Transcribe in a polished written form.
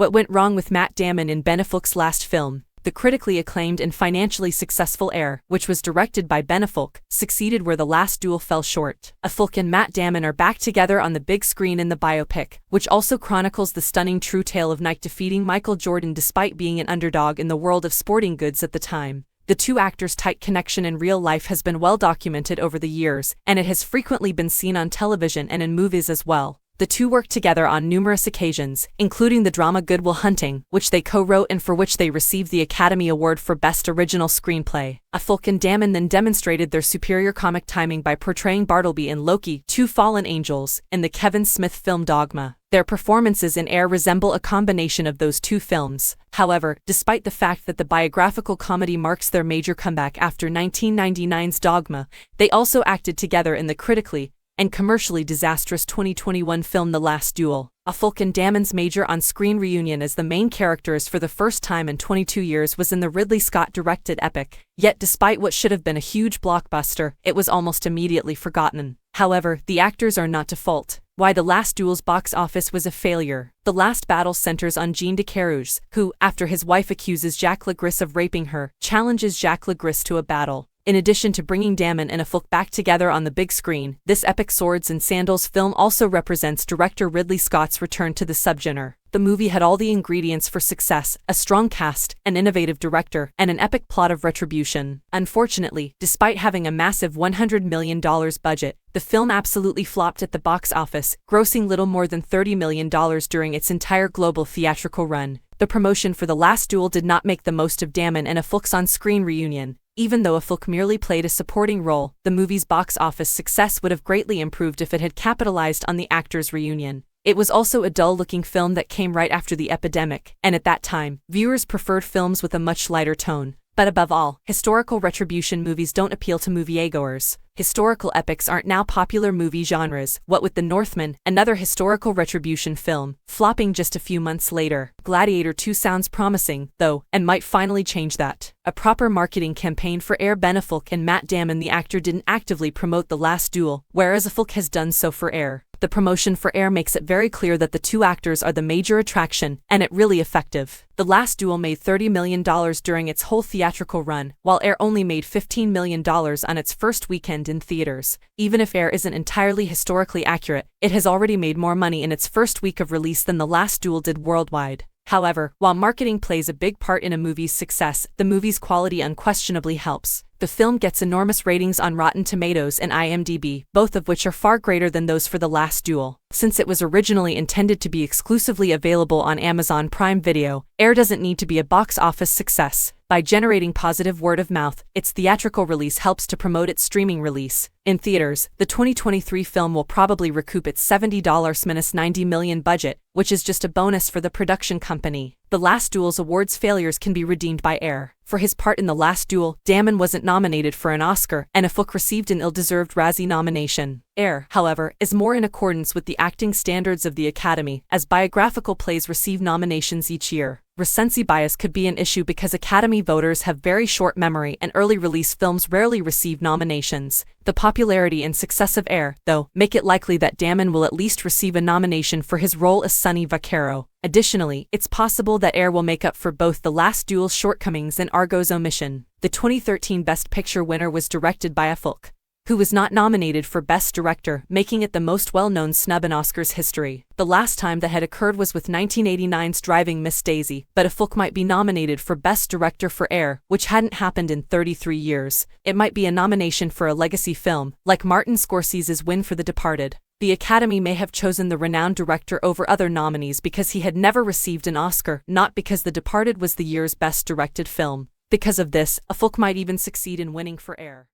What went wrong with Matt Damon in Ben Affleck's last film? The critically acclaimed and financially successful Air, which was directed by Ben Affleck, succeeded where The Last Duel fell short. Affleck and Matt Damon are back together on the big screen in the biopic, which also chronicles the stunning true tale of Nike defeating Michael Jordan despite being an underdog in the world of sporting goods at the time. The two actors' tight connection in real life has been well documented over the years, and it has frequently been seen on television and in movies as well. The two worked together on numerous occasions, including the drama Good Will Hunting, which they co-wrote and for which they received the Academy Award for Best Original Screenplay. Affleck and Damon then demonstrated their superior comic timing by portraying Bartleby in Loki, Two Fallen Angels, and the Kevin Smith film Dogma. Their performances in Air resemble a combination of those two films. However, despite the fact that the biographical comedy marks their major comeback after 1999's Dogma, they also acted together in the critically and commercially disastrous 2021 film The Last Duel. Affleck and Damon's major on-screen reunion as the main characters for the first time in 22 years was in the Ridley Scott-directed epic. Yet despite what should have been a huge blockbuster, it was almost immediately forgotten. However, the actors are not to fault. Why The Last Duel's box office was a failure. The last battle centers on Jean de Carouge, who, after his wife accuses Jacques Legris of raping her, challenges Jacques Legris to a battle. In addition to bringing Damon and Affleck back together on the big screen, this epic swords and sandals film also represents director Ridley Scott's return to the subgenre. The movie had all the ingredients for success: a strong cast, an innovative director, and an epic plot of retribution. Unfortunately, despite having a massive $100 million budget, the film absolutely flopped at the box office, grossing little more than $30 million during its entire global theatrical run. The promotion for The Last Duel did not make the most of Damon and Affleck's on-screen reunion. Even though Affleck merely played a supporting role, the movie's box office success would have greatly improved if it had capitalized on the actors' reunion. It was also a dull-looking film that came right after the epidemic, and at that time, viewers preferred films with a much lighter tone. But above all, historical retribution movies don't appeal to moviegoers. Historical epics aren't now popular movie genres, what with The Northman, another historical retribution film, flopping just a few months later. Gladiator 2 sounds promising, though, and might finally change that. A proper marketing campaign for Air. Ben Affleck and Matt Damon, the actor, didn't actively promote The Last Duel, whereas Affleck has done so for Air. The promotion for Air makes it very clear that the two actors are the major attraction, and it really effective. The Last Duel made $30 million during its whole theatrical run, while Air only made $15 million on its first weekend in theaters. Even if Air isn't entirely historically accurate, it has already made more money in its first week of release than The Last Duel did worldwide. However, while marketing plays a big part in a movie's success, the movie's quality unquestionably helps. The film gets enormous ratings on Rotten Tomatoes and IMDb, both of which are far greater than those for The Last Duel. Since it was originally intended to be exclusively available on Amazon Prime Video, Air doesn't need to be a box office success. By generating positive word of mouth, its theatrical release helps to promote its streaming release. In theaters, the 2023 film will probably recoup its $70 minus $90 million budget, which is just a bonus for the production company. The Last Duel's awards failures can be redeemed by Air. For his part in The Last Duel, Damon wasn't nominated for an Oscar, and Affleck received an ill-deserved Razzie nomination. Air, however, is more in accordance with the acting standards of the Academy, as biographical plays receive nominations each year. Recency bias could be an issue because Academy voters have very short memory and early-release films rarely receive nominations. The popularity and success of Air, though, make it likely that Damon will at least receive a nomination for his role as Sonny Vaccaro. Additionally, it's possible that Air will make up for both The Last Duel's shortcomings and Argo's omission. The 2013 Best Picture winner was directed by Affleck, who was not nominated for Best Director, making it the most well-known snub in Oscars history. The last time that had occurred was with 1989's Driving Miss Daisy, but Affleck might be nominated for Best Director for Air, which hadn't happened in 33 years. It might be a nomination for a legacy film, like Martin Scorsese's win for The Departed. The Academy may have chosen the renowned director over other nominees because he had never received an Oscar, not because The Departed was the year's best directed film. Because of this, Affleck might even succeed in winning for Air.